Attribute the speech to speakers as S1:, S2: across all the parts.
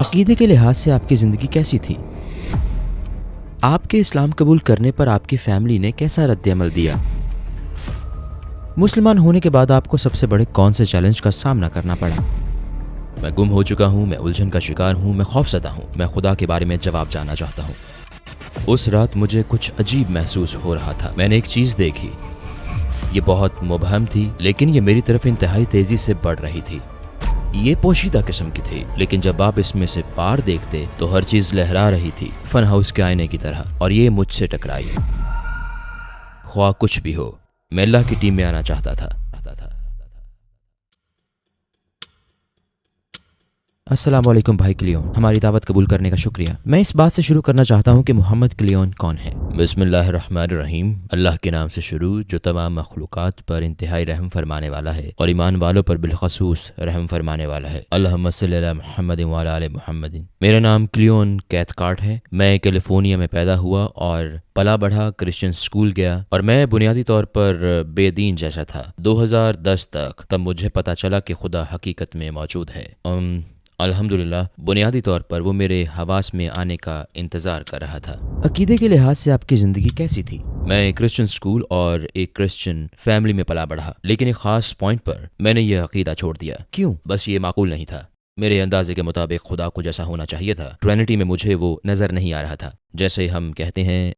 S1: عقیدے کے لحاظ سے آپ کی زندگی کیسی تھی؟ آپ کے اسلام قبول کرنے پر آپ کی فیملی نے کیسا رد عمل دیا؟ مسلمان ہونے کے بعد آپ کو سب سے بڑے کون سے چیلنج کا سامنا کرنا پڑا؟ میں گم ہو چکا ہوں، میں الجھن کا شکار ہوں، میں خوفزدہ ہوں، میں خدا کے بارے میں جواب جاننا چاہتا ہوں۔ اس رات مجھے کچھ عجیب محسوس ہو رہا تھا۔ میں نے ایک چیز دیکھی، یہ بہت مبہم تھی لیکن یہ میری طرف انتہائی تیزی سے بڑھ رہی تھی۔ یہ پوشیدہ قسم کی تھی لیکن جب آپ اس میں سے پار دیکھتے تو ہر چیز لہرا رہی تھی، فن ہاؤس کے آئینے کی طرح، اور یہ مجھ سے ٹکرائی۔ خواہ کچھ بھی ہو، میں اللہ کی ٹیم میں آنا چاہتا تھا۔ السلام علیکم بھائی کلیون، ہماری دعوت قبول کرنے کا شکریہ۔ میں اس بات سے شروع کرنا چاہتا ہوں کہ محمد کلیون کون ہے۔ بسم اللہ الرحمن الرحیم، اللہ کے نام سے شروع جو تمام مخلوقات پر انتہائی رحم فرمانے والا ہے اور ایمان والوں پر بالخصوص رحم فرمانے والا ہے۔ اللہم صلی علی محمد وعلی آل محمد۔ میرا نام کلیون کیتھکارٹ ہے۔ میں کیلیفورنیا میں پیدا ہوا اور پلا بڑھا، کرسچن سکول گیا اور میں بنیادی طور پر بے دین جیسا تھا 2010 تک۔ تب مجھے پتا چلا کہ خدا حقیقت میں موجود ہے۔ الحمدللہ بنیادی طور پر وہ میرے حواس میں آنے کا انتظار کر رہا تھا۔ عقیدے کے لحاظ سے آپ کی زندگی کیسی تھی؟ میں ایک کرسچن سکول اور ایک کرسچن فیملی میں پلا بڑھا، لیکن ایک خاص پوائنٹ پر میں نے یہ عقیدہ چھوڑ دیا۔ کیوں؟ بس یہ معقول نہیں تھا۔ میرے اندازے کے مطابق خدا کو جیسا ہونا چاہیے تھا، ٹرینٹی میں مجھے وہ نظر نہیں آ رہا تھا۔ جیسے ہم کہتے ہیں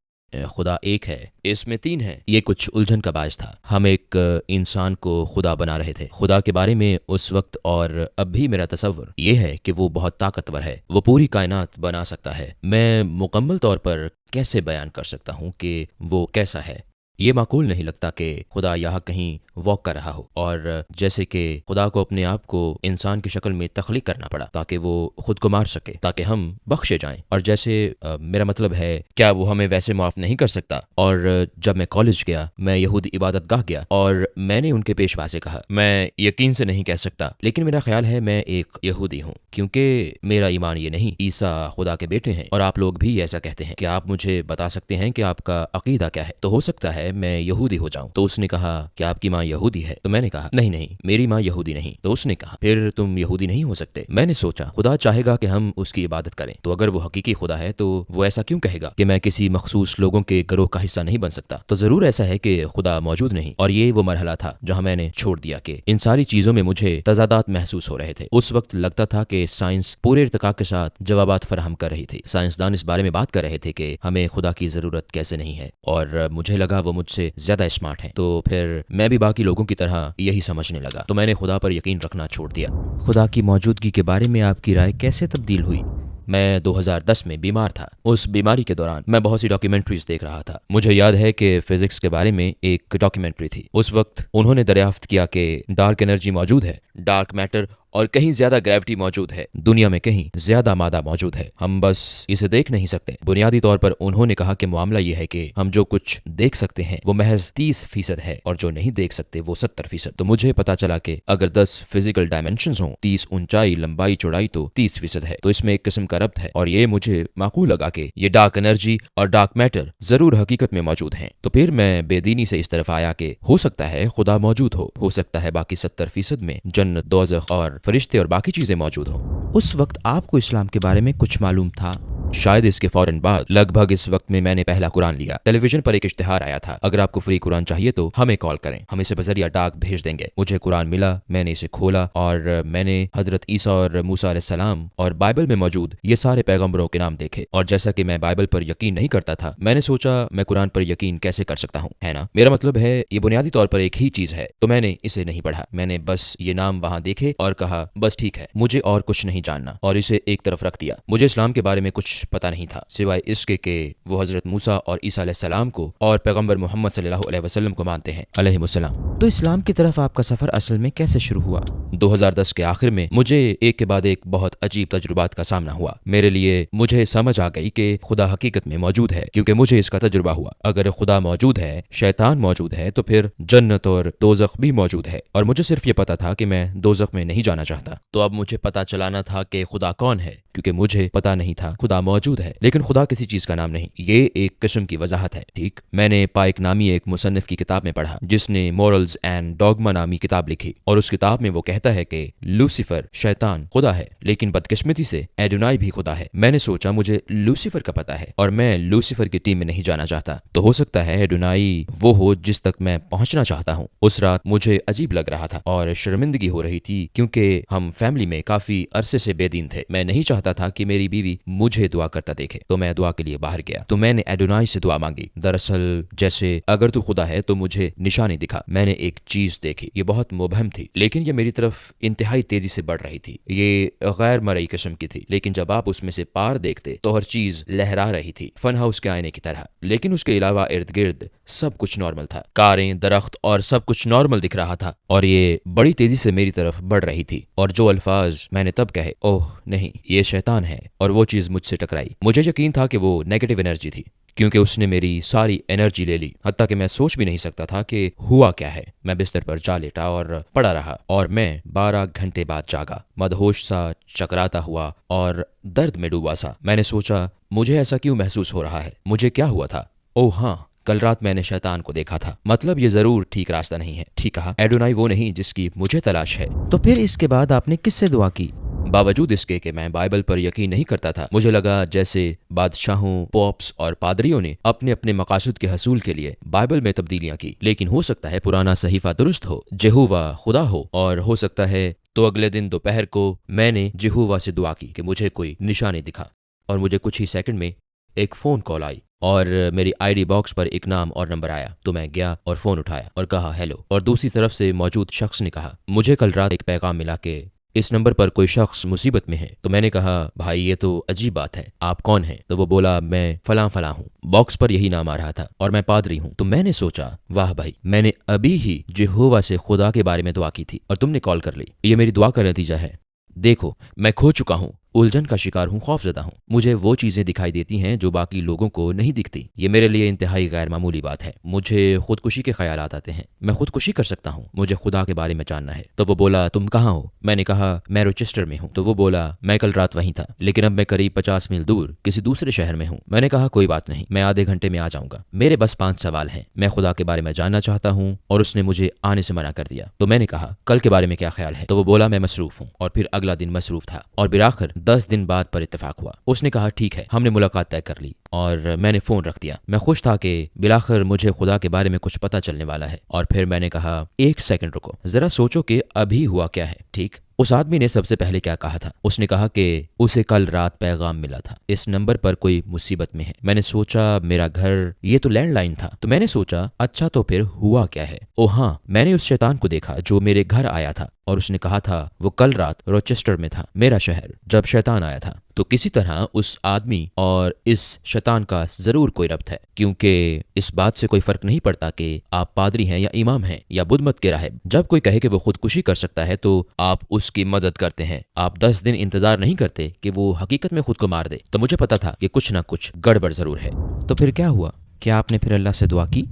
S1: خدا ایک ہے، اس میں تین ہے، یہ کچھ الجھن کا باعث تھا۔ ہم ایک انسان کو خدا بنا رہے تھے۔ خدا کے بارے میں اس وقت اور اب بھی میرا تصور یہ ہے کہ وہ بہت طاقتور ہے، وہ پوری کائنات بنا سکتا ہے۔ میں مکمل طور پر کیسے بیان کر سکتا ہوں کہ وہ کیسا ہے؟ یہ معقول نہیں لگتا کہ خدا یہاں کہیں واک کر رہا ہو، اور جیسے کہ خدا کو اپنے آپ کو انسان کی شکل میں تخلیق کرنا پڑا تاکہ وہ خود کو مار سکے، تاکہ ہم بخشے جائیں۔ اور جیسے میرا مطلب ہے، کیا وہ ہمیں ویسے معاف نہیں کر سکتا؟ اور جب میں کالج گیا، میں یہودی عبادت گاہ گیا اور میں نے ان کے پیشوا سے کہا، میں یقین سے نہیں کہہ سکتا لیکن میرا خیال ہے میں ایک یہودی ہوں، کیونکہ میرا ایمان یہ نہیں، عیسیٰ خدا کے بیٹے ہیں اور آپ لوگ بھی ایسا کہتے ہیں۔ کیا آپ مجھے بتا سکتے ہیں کہ آپ کا عقیدہ کیا ہے؟ تو ہو سکتا ہے میں یہودی ہو جاؤں۔ تو اس نے کہا کہ آپ کی ماں یہودی ہے؟ تو میں نے کہا نہیں، میری ماں یہودی نہیں۔ تو اس نے کہا پھر تم یہودی نہیں ہو سکتے۔ میں نے سوچا خدا چاہے گا کہ ہم اس کی عبادت کریں، تو اگر وہ حقیقی خدا ہے تو وہ ایسا کیوں کہے گا کہ میں کسی مخصوص لوگوں کے گروہ کا حصہ نہیں بن سکتا؟ تو ضرور ایسا ہے کہ خدا موجود نہیں۔ اور یہ وہ مرحلہ تھا جہاں میں نے چھوڑ دیا کہ ان ساری چیزوں میں مجھے تضادات محسوس ہو رہے تھے۔ اس وقت لگتا تھا کہ سائنس پورے ارتقاء کے ساتھ جوابات فراہم کر رہی تھی۔ سائنسدان اس بارے میں بات کر رہے تھے کہ ہمیں خدا کی ضرورت کیسے نہیں ہے، اور مجھے لگا وہ مجھ سے زیادہ اسمارٹ ہیں۔ تو پھر میں بھی باقی لوگوں کی طرح یہی سمجھنے لگا، تو میں نے خدا پر یقین رکھنا چھوڑ دیا۔ خدا کی موجودگی کے بارے میں آپ کی رائے کیسے تبدیل ہوئی؟ میں 2010 میں بیمار تھا۔ اس بیماری کے دوران میں بہت سی ڈاکیومنٹریز دیکھ رہا تھا۔ مجھے یاد ہے کہ فزکس کے بارے میں ایک ڈاکیومنٹری تھی۔ اس وقت انہوں نے دریافت کیا کہ ڈارک انرجی موجود ہے، ڈارک میٹر، اور کہیں زیادہ گریوٹی موجود ہے، دنیا میں کہیں زیادہ مادہ موجود ہے، ہم بس اسے دیکھ نہیں سکتے۔ بنیادی طور پر انہوں نے کہا کہ معاملہ یہ ہے کہ ہم جو کچھ دیکھ سکتے ہیں وہ محض 30% ہے اور جو نہیں دیکھ سکتے وہ 70%۔ تو مجھے پتا چلا کہ اگر 10 فزیکل ڈائمنشنز ہوں، 30 اونچائی، لمبائی، چوڑائی، تو 30% ہے، تو اس میں ایک قسم کا ربط ہے۔ اور یہ مجھے معقول لگا کہ یہ ڈارک انرجی اور ڈارک میٹر ضرور حقیقت میں موجود ہیں۔ تو پھر میں بے دینی سے اس طرف آیا کہ ہو سکتا ہے خدا موجود ہو سکتا ہے باقی 70% میں جنت، دوزخ اور فرشتے اور باقی چیزیں موجود ہوں۔ اس وقت آپ کو اسلام کے بارے میں کچھ معلوم تھا؟ شاید اس کے فوراً بعد، لگ بھگ اس وقت میں نے پہلا قرآن لیا۔ ٹیلی ویژن پر ایک اشتہار آیا تھا، اگر آپ کو فری قرآن چاہیے تو ہمیں کال کریں، ہم اسے بذریعہ ڈاک بھیج دیں گے۔ مجھے قرآن ملا، میں نے اسے کھولا اور میں نے حضرت عیسیٰ اور موسیٰ علیہ السلام اور بائبل میں موجود یہ سارے پیغمبروں کے نام دیکھے، اور جیسا کہ میں بائبل پر یقین نہیں کرتا تھا، میں نے سوچا میں قرآن پر یقین کیسے کر سکتا ہوں، ہے نا؟ میرا مطلب ہے یہ بنیادی طور پر ایک ہی چیز ہے۔ تو میں نے اسے نہیں پڑھا، میں نے بس یہ نام وہاں دیکھے اور کہا بس ٹھیک ہے، مجھے اور کچھ نہیں جاننا، اور اسے ایک طرف رکھ دیا۔ مجھے اسلام کے بارے میں کچھ پتا نہیں تھا سوائے اس کے کہ وہ حضرت موسیٰ اور عیسیٰ علیہ السلام کو اور پیغمبر محمد صلی اللہ علیہ وسلم کو مانتے ہیں علیہ السلام۔ تو اسلام کی طرف آپ کا سفر اصل میں کیسے شروع ہوا؟ 2010 کے آخر میں مجھے ایک کے بعد ایک بہت عجیب تجربات کا سامنا ہوا۔ میرے لیے مجھے سمجھ آ گئی کہ خدا حقیقت میں موجود ہے، کیونکہ مجھے اس کا تجربہ ہوا۔ اگر خدا موجود ہے، شیطان موجود ہے، تو پھر جنت اور دوزخ بھی موجود ہے، اور مجھے صرف یہ پتا تھا کہ میں دوزخ میں نہیں جانا چاہتا۔ تو اب مجھے پتا چلانا تھا کہ خدا کون ہے، کیونکہ مجھے پتا نہیں تھا خدا موجود ہے، لیکن خدا کسی چیز کا نام نہیں، یہ ایک قسم کی وضاحت ہے۔ ٹھیک، میں نے پائک نامی ایک مصنف کی کتاب میں پڑھا جس نے مورلز اینڈ ڈوگما نامی کتاب لکھی، اور اس کتاب میں وہ کہتا ہے کہ لوسیفر شیطان خدا ہے، لیکن بدقسمتی سے ایڈونائی بھی خدا ہے۔ میں نے سوچا مجھے لوسیفر کا پتا ہے اور میں لوسیفر کی ٹیم میں نہیں جانا چاہتا، تو ہو سکتا ہے ایڈونائی وہ ہو جس تک میں پہنچنا چاہتا ہوں۔ اس رات مجھے عجیب لگ رہا تھا اور شرمندگی ہو رہی تھی کیونکہ ہم فیملی میں کافی عرصے سے بے دین تھے۔ میں نہیں چاہتا تھا کہ میری بیوی مجھے دعا کرتا دیکھے، تو میں دعا کے لیے باہر گیا تو میں نے ایڈونائی سے دعا مانگی، دراصل جیسے اگر تو خدا ہے تو مجھے نشانی دکھا۔ میں نے ایک چیز دیکھی، یہ بہت مبہم تھی لیکن یہ میری طرف انتہائی تیزی سے بڑھ رہی تھی۔ یہ غیر مرئی قسم کی تھی، لیکن جب آپ اس میں سے پار دیکھتے تو ہر چیز لہرا رہی تھی، فن ہاؤس کے آئینے کی طرح، لیکن اس کے علاوہ ارد گرد سب کچھ نارمل تھا، کاریں، درخت اور سب کچھ نارمل دکھ رہا تھا، اور یہ بڑی تیزی سے میری طرف بڑھ رہی تھی۔ اور جو الفاظ میں نے تب کہے، اوہ نہیں یہ شیطان ہے، اور وہ چیز مجھ سے ٹکرائی۔ مجھے یقین تھا کہ وہ نیگیٹو انرجی تھی کیونکہ اس نے میری ساری انرجی لے لی، حتیٰ کہ میں سوچ بھی نہیں سکتا تھا کہ ہوا کیا ہے۔ میں بستر پر جا لیٹا اور پڑا رہا، اور میں 12 گھنٹے بعد جاگا، مدہوش سا، چکراتا ہوا اور درد میں ڈوبا سا۔ میں نے سوچا مجھے ایسا کیوں محسوس ہو رہا ہے، مجھے کیا ہوا تھا؟ اوہ ہاں، کل رات میں نے شیطان کو دیکھا تھا، مطلب یہ ضرور ٹھیک راستہ نہیں ہے۔ ٹھیک کہا، ایڈونائی وہ نہیں جس کی مجھے تلاش ہے۔
S2: تو پھر اس کے بعد آپ نے کس سے دعا کی؟
S1: باوجود اس کے کہ میں بائبل پر یقین نہیں کرتا تھا، مجھے لگا جیسے بادشاہوں، پوپس اور پادریوں نے اپنے اپنے مقاصد کے حصول کے لیے بائبل میں تبدیلیاں کی، لیکن ہو سکتا ہے پرانا صحیفہ درست ہو، یہوہ خدا ہو، اور ہو سکتا ہے تو اگلے دن دوپہر کو میں نے یہوہ سے دعا کی کہ مجھے کوئی نشانی دکھا، اور مجھے کچھ ہی سیکنڈ میں ایک فون کال آئی اور میری آئی ڈی باکس پر ایک نام اور نمبر آیا، تو میں گیا اور فون اٹھایا اور کہا ہیلو، اور دوسری طرف سے موجود شخص نے کہا مجھے کل رات ایک پیغام ملا کہ اس نمبر پر کوئی شخص مصیبت میں ہے۔ تو میں نے کہا بھائی یہ تو عجیب بات ہے، آپ کون ہیں؟ تو وہ بولا میں فلاں فلاں ہوں، باکس پر یہی نام آ رہا تھا، اور میں پادری ہوں۔ تو میں نے سوچا واہ بھائی، میں نے ابھی ہی یہوہ سے خدا کے بارے میں دعا کی تھی اور تم نے کال کر لی، یہ میری دعا کا نتیجہ ہے۔ دیکھو میں کھو چکا ہوں، الجھن کا شکار ہوں، خوف زدہ ہوں، مجھے وہ چیزیں دکھائی دیتی ہیں جو باقی لوگوں کو نہیں دکھتی۔ یہ میرے لیے انتہائی غیر معمولی بات ہے، مجھے خودکشی کے خیالات آتے ہیں، میں خودکشی کر سکتا ہوں، مجھے خدا کے بارے میں جاننا ہے۔ تو وہ بولا تم کہاں ہو؟ میں نے کہا میں روچسٹر میں ہوں۔ تو وہ بولا میں کل رات وہیں تھا، لیکن اب میں قریب 50 میل دور کسی دوسرے شہر میں ہوں۔ میں نے کہا کوئی بات نہیں، میں آدھے گھنٹے میں آ جاؤں گا، میرے بس 5 سوال ہیں، میں خدا کے بارے میں جاننا چاہتا ہوں، اور اس نے مجھے آنے سے منع کر دیا۔ تو میں نے کہا کل کے بارے میں کیا خیال ہے؟ تو وہ بولا میں مصروف ہوں، اور پھر اگلا دن مصروف تھا، اور بالآخر 10 دن بعد پر اتفاق ہوا۔ اس نے کہا ٹھیک ہے، ہم نے ملاقات طے کر لی، اور میں نے فون رکھ دیا۔ میں خوش تھا کہ بالآخر مجھے خدا کے بارے میں کچھ پتہ چلنے والا ہے۔ اور پھر میں نے کہا ایک سیکنڈ رکو، ذرا سوچو کہ ابھی ہوا کیا ہے۔ ٹھیک، اس آدمی نے سب سے پہلے کیا کہا تھا؟ اس نے کہا کہ اسے کل رات پیغام ملا تھا، اس نمبر پر کوئی مصیبت میں ہے۔ میں نے سوچا میرا گھر، یہ تو لینڈ لائن تھا، تو میں نے سوچا اچھا تو پھر ہوا کیا ہے؟ او ہاں، میں نے اس شیطان کو دیکھا جو میرے گھر آیا تھا، اور اس نے کہا تھا وہ کل رات روچسٹر میں تھا، میرا شہر، جب شیطان آیا تھا۔ تو کسی طرح اس آدمی اور اس شیطان کا ضرور کوئی ربط ہے، کیونکہ اس بات سے کوئی فرق نہیں پڑتا کہ آپ پادری ہیں یا امام ہیں یا بدھ مت کے راہب۔ جب کوئی کہے کہ وہ خودکشی کر سکتا ہے تو آپ اس کی مدد کرتے ہیں، آپ 10 دن انتظار نہیں کرتے کہ وہ حقیقت میں خود کو مار دے۔ تو مجھے پتا تھا کہ کچھ نہ کچھ گڑبڑ ضرور ہے۔
S2: تو پھر کیا ہوا؟ کیا آپ نے پھر اللہ سے دعا کی؟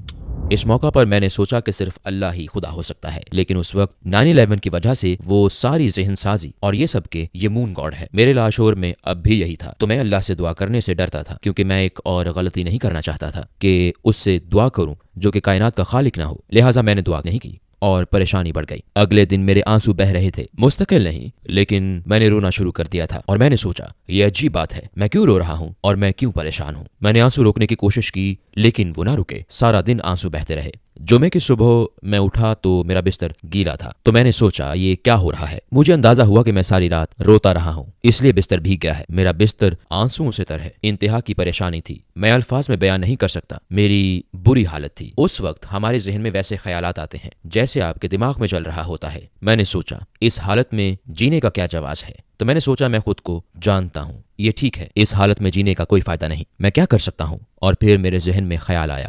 S1: اس موقع پر میں نے سوچا کہ صرف اللہ ہی خدا ہو سکتا ہے، لیکن اس وقت 9/11 کی وجہ سے وہ ساری ذہن سازی اور یہ سب کے یہ مون گاڈ ہے، میرے لاشعور میں اب بھی یہی تھا۔ تو میں اللہ سے دعا کرنے سے ڈرتا تھا کیونکہ میں ایک اور غلطی نہیں کرنا چاہتا تھا کہ اس سے دعا کروں جو کہ کائنات کا خالق نہ ہو، لہٰذا میں نے دعا نہیں کی اور پریشانی بڑھ گئی۔ اگلے دن میرے آنسو بہ رہے تھے، مستقل نہیں، لیکن میں نے رونا شروع کر دیا تھا، اور میں نے سوچا یہ عجیب بات ہے، میں کیوں رو رہا ہوں اور میں کیوں پریشان ہوں؟ میں نے آنسو روکنے کی کوشش کی لیکن وہ نہ رکے، سارا دن آنسو بہتے رہے۔ جمعے کی صبح میں اٹھا تو میرا بستر گیلا تھا، تو میں نے سوچا یہ کیا ہو رہا ہے؟ مجھے اندازہ ہوا کہ میں ساری رات روتا رہا ہوں، اس لیے بستر بھیگ گیا ہے۔ میرا بستر آنسوؤں سے تر ہے، انتہا کی پریشانی تھی، میں الفاظ میں بیان نہیں کر سکتا، میری بری حالت تھی۔ اس وقت ہمارے ذہن میں ویسے خیالات آتے ہیں جیسے آپ کے دماغ میں چل رہا ہوتا ہے۔ میں نے سوچا اس حالت میں جینے کا کیا جواز ہے؟ تو میں نے سوچا میں خود کو جانتا ہوں، یہ ٹھیک ہے، اس حالت میں جینے کا کوئی فائدہ نہیں، میں کیا کر سکتا ہوں؟ اور پھر میرے ذہن میں خیال آیا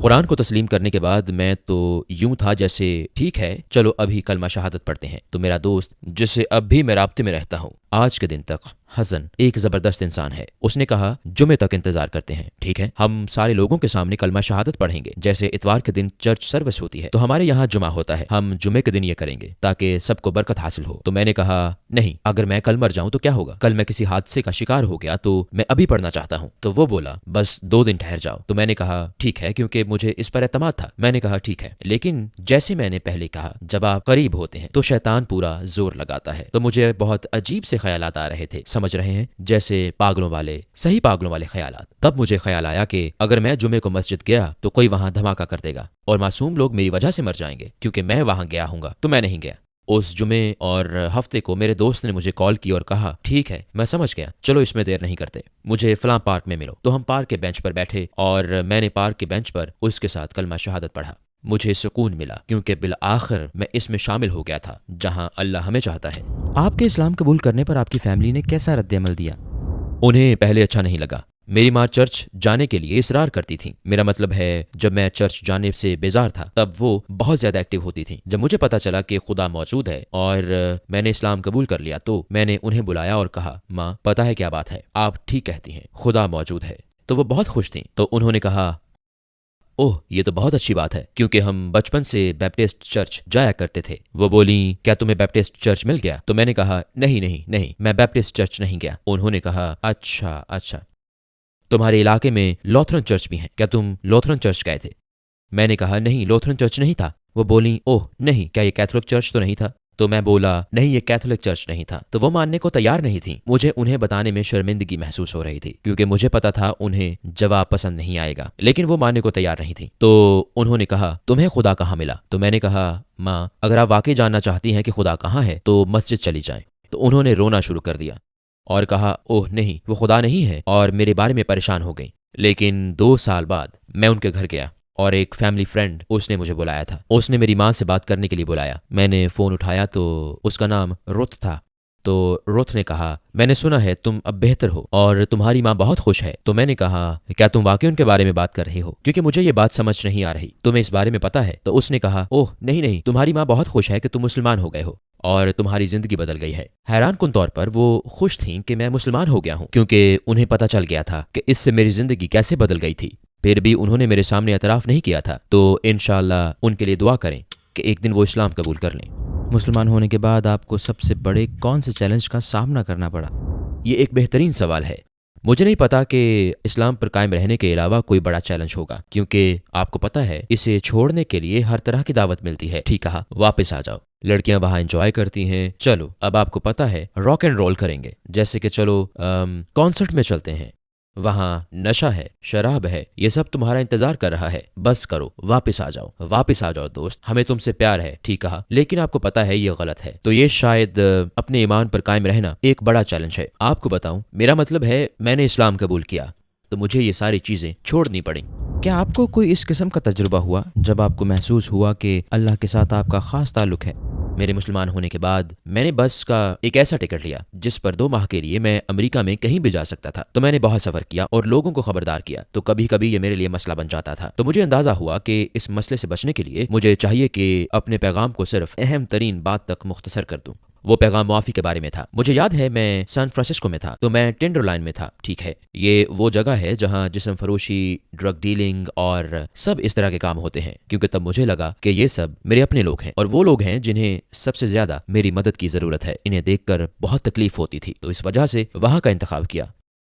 S1: قرآن کو تسلیم کرنے کے بعد میں تو یوں تھا جیسے ٹھیک ہے چلو ابھی کلمہ شہادت پڑھتے ہیں، تو میرا دوست جس سے اب بھی میں رابطے میں رہتا ہوں آج کے دن تک، حسن، ایک زبردست انسان ہے، اس نے کہا جمعے تک انتظار کرتے ہیں، ٹھیک ہے ہم سارے لوگوں کے سامنے کلمہ شہادت پڑھیں گے، جیسے اتوار کے دن چرچ سروس ہوتی ہے تو ہمارے یہاں جمعہ ہوتا ہے، ہم جمعے کے دن یہ کریں گے تاکہ سب کو برکت حاصل ہو۔ تو میں نے کہا نہیں، اگر میں کل مر جاؤں تو کیا ہوگا، کل میں کسی حادثے کا شکار ہو گیا تو میں ابھی پڑھنا چاہتا ہوں۔ تو وہ بولا بس 2 دن ٹھہر جاؤ۔ تو میں نے کہا ٹھیک ہے، کیونکہ مجھے اس پر اعتماد تھا۔ میں نے کہا ٹھیک ہے، لیکن جیسے میں نے پہلے کہا جب آپ قریب ہوتے ہیں تو شیطان پورا زور لگاتا ہے، تو مجھے بہت عجیب سے خیالات آ رہے تھے، سمجھ رہے ہیں، جیسے پاگلوں والے، صحیح پاگلوں والے خیالات۔ تب مجھے خیال آیا کہ اگر میں جمعے کو مسجد گیا تو کوئی وہاں دھماکہ کر دے گا اور معصوم لوگ میری وجہ سے مر جائیں گے، کیونکہ میں وہاں گیا ہوں گا، تو میں نہیں گیا۔ اس جمعے اور ہفتے کو میرے دوست نے مجھے کال کی اور کہا ٹھیک ہے میں سمجھ گیا، چلو اس میں دیر نہیں کرتے، مجھے فلاں پارک میں ملو۔ تو ہم پارک کے بینچ پر بیٹھے اور میں نے پارک کے بینچ پر اس کے ساتھ کلمہ شہادت پڑھا۔ مجھے سکون ملا کیونکہ بالآخر میں اس میں شامل ہو گیا تھا جہاں اللہ ہمیں چاہتا ہے۔
S2: آپ کے اسلام قبول کرنے پر آپ کی فیملی نے کیسا رد عمل دیا؟
S1: انہیں پہلے اچھا نہیں لگا، میری ماں چرچ جانے کے لیے اصرار کرتی تھیں، میرا مطلب ہے جب میں چرچ جانے سے بیزار تھا تب وہ بہت زیادہ ایکٹیو ہوتی تھیں۔ جب مجھے پتا چلا کہ خدا موجود ہے اور میں نے اسلام قبول کر لیا تو میں نے انہیں بلایا اور کہا ماں پتا ہے کیا بات ہے، آپ ٹھیک کہتی ہیں، خدا موجود ہے۔ تو وہ بہت خوش تھیں، تو انہوں نے کہا اوہ یہ تو بہت اچھی بات ہے، کیونکہ ہم بچپن سے بیپٹسٹ چرچ جایا کرتے تھے۔ وہ بولیں کیا تمہیں بیپٹسٹ چرچ مل گیا؟ تو میں نے کہا نہیں میں بیپٹسٹ چرچ نہیں گیا۔ انہوں نے کہا اچھا تمہارے علاقے میں لوتھرن چرچ بھی ہیں، کیا تم لوتھرن چرچ گئے تھے؟ میں نے کہا نہیں لوتھرن چرچ نہیں تھا۔ وہ بولیں اوہ نہیں، کیا یہ کیتھولک چرچ تو نہیں تھا؟ تو میں بولا نہیں یہ کیتھولک چرچ نہیں تھا۔ تو وہ ماننے کو تیار نہیں تھی، مجھے انہیں بتانے میں شرمندگی محسوس ہو رہی تھی کیونکہ مجھے پتا تھا انہیں جواب پسند نہیں آئے گا، لیکن وہ ماننے کو تیار نہیں تھی۔ تو انہوں نے کہا تمہیں خدا کہاں ملا؟ تو میں نے کہا ماں اگر آپ واقعی جاننا چاہتی ہیں کہ خدا کہاں ہے تو مسجد چلی جائیں۔ تو انہوں نے رونا شروع کر دیا اور کہا اوہ نہیں وہ خدا نہیں ہے، اور میرے بارے میں پریشان ہو گئی۔ لیکن 2 سال بعد میں ان کے گھر گیا اور ایک فیملی فرینڈ اس نے مجھے بلایا تھا، اس نے میری ماں سے بات کرنے کے لیے بلایا۔ میں نے فون اٹھایا تو اس کا نام رت تھا۔ تو رت نے کہا میں نے سنا ہے تم اب بہتر ہو اور تمہاری ماں بہت خوش ہے۔ تو میں نے کہا کیا تم واقعی ان کے بارے میں بات کر رہے ہو، کیونکہ مجھے یہ بات سمجھ نہیں آ رہی، تمہیں اس بارے میں پتا ہے؟ تو اس نے کہا اوہ نہیں تمہاری ماں بہت خوش ہے کہ تم مسلمان ہو گئے ہو اور تمہاری زندگی بدل گئی ہے۔ حیران کن طور پر وہ خوش تھیں کہ میں مسلمان ہو گیا ہوں، کیونکہ انہیں پتا چل گیا تھا کہ اس سے میری زندگی کیسے بدل گئی تھی۔ پھر بھی انہوں نے میرے سامنے اعتراف نہیں کیا تھا، تو انشاءاللہ ان کے لیے دعا کریں کہ ایک دن وہ اسلام قبول کر لیں۔
S2: مسلمان ہونے کے بعد آپ کو سب سے بڑے کون سے چیلنج کا سامنا کرنا پڑا؟
S1: یہ ایک بہترین سوال ہے۔ مجھے نہیں پتا کہ اسلام پر قائم رہنے کے علاوہ کوئی بڑا چیلنج ہوگا، کیونکہ آپ کو پتا ہے اسے چھوڑنے کے لیے ہر طرح کی دعوت ملتی ہے، ٹھیک کہا، واپس آ جاؤ، لڑکیاں وہاں انجوائے کرتی ہیں، چلو اب آپ کو پتا ہے راک اینڈ رول کریں گے، جیسے کہ چلو کانسرٹ میں چلتے ہیں، وہاں نشہ ہے، شراب ہے، یہ سب تمہارا انتظار کر رہا ہے، بس کرو، واپس آ جاؤ دوست، ہمیں تم سے پیار ہے، ٹھیک کہا، لیکن آپ کو پتا ہے یہ غلط ہے۔ تو یہ شاید اپنے ایمان پر قائم رہنا ایک بڑا چیلنج ہے۔ آپ کو بتاؤں، میرا مطلب ہے میں نے اسلام قبول کیا تو مجھے یہ ساری چیزیں چھوڑنی پڑیں۔
S2: کیا آپ کو کوئی اس قسم کا تجربہ ہوا جب آپ کو محسوس ہوا کہ اللہ کے ساتھ آپ کا خاص تعلق ہے؟
S1: میرے مسلمان ہونے کے بعد میں نے بس کا ایک ایسا ٹکٹ لیا جس پر 2 ماہ کے لیے میں امریکہ میں کہیں بھی جا سکتا تھا، تو میں نے بہت سفر کیا اور لوگوں کو خبردار کیا، تو کبھی کبھی یہ میرے لیے مسئلہ بن جاتا تھا۔ تو مجھے اندازہ ہوا کہ اس مسئلے سے بچنے کے لیے مجھے چاہیے کہ اپنے پیغام کو صرف اہم ترین بات تک مختصر کر دوں۔ وہ پیغام معافی کے بارے میں تھا۔ مجھے یاد ہے میں سان فرانسسکو میں تھا، تو میں ٹینڈر لائن میں تھا، ٹھیک ہے، یہ وہ جگہ ہے جہاں جسم فروشی، ڈرگ ڈیلنگ اور سب اس طرح کے کام ہوتے ہیں، کیونکہ تب مجھے لگا کہ یہ سب میرے اپنے لوگ ہیں اور وہ لوگ ہیں جنہیں سب سے زیادہ میری مدد کی ضرورت ہے، انہیں دیکھ کر بہت تکلیف ہوتی تھی، تو اس وجہ سے وہاں کا انتخاب کیا۔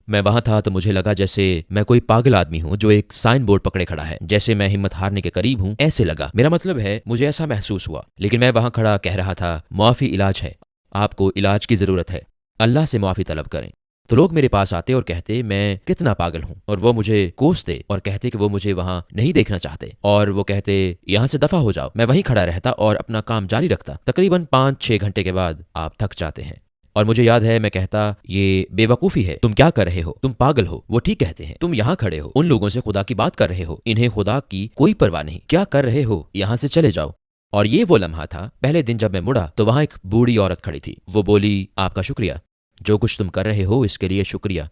S1: میں وہاں تھا تو مجھے لگا جیسے میں کوئی پاگل آدمی ہوں جو ایک سائن بورڈ پکڑے کھڑا ہے، جیسے میں ہمت ہارنے کے قریب ہوں، ایسے لگا، میرا مطلب ہے مجھے ایسا محسوس ہوا، لیکن میں وہاں کھڑا کہہ رہا تھا معافی علاج ہے، آپ کو علاج کی ضرورت ہے، اللہ سے معافی طلب کریں۔ تو لوگ میرے پاس آتے اور کہتے میں کتنا پاگل ہوں، اور وہ مجھے کوستے اور کہتے کہ وہ مجھے وہاں نہیں دیکھنا چاہتے، اور وہ کہتے یہاں سے دفع ہو جاؤ۔ میں وہیں کھڑا رہتا اور اپنا کام جاری رکھتا۔ تقریباً 5-6 گھنٹے کے بعد آپ تھک جاتے ہیں، اور مجھے یاد ہے میں کہتا یہ بے وقوفی ہے، تم کیا کر رہے ہو، تم پاگل ہو۔ وہ ٹھیک کہتے ہیں، تم یہاں کھڑے ہو، ان لوگوں سے خدا کی بات کر رہے ہو، انہیں خدا کی کوئی پرواہ نہیں، کیا کر رہے ہو، یہاں سے چلے جاؤ۔ اور یہ وہ لمحہ تھا، پہلے دن جب میں مڑا تو وہاں ایک بوڑھی عورت کھڑی تھی، وہ بولی آپ کا شکریہ، جو کچھ تم کر رہے ہو اس کے لیے شکریہ۔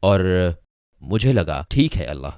S1: اور مجھے لگا ٹھیک ہے اللہ،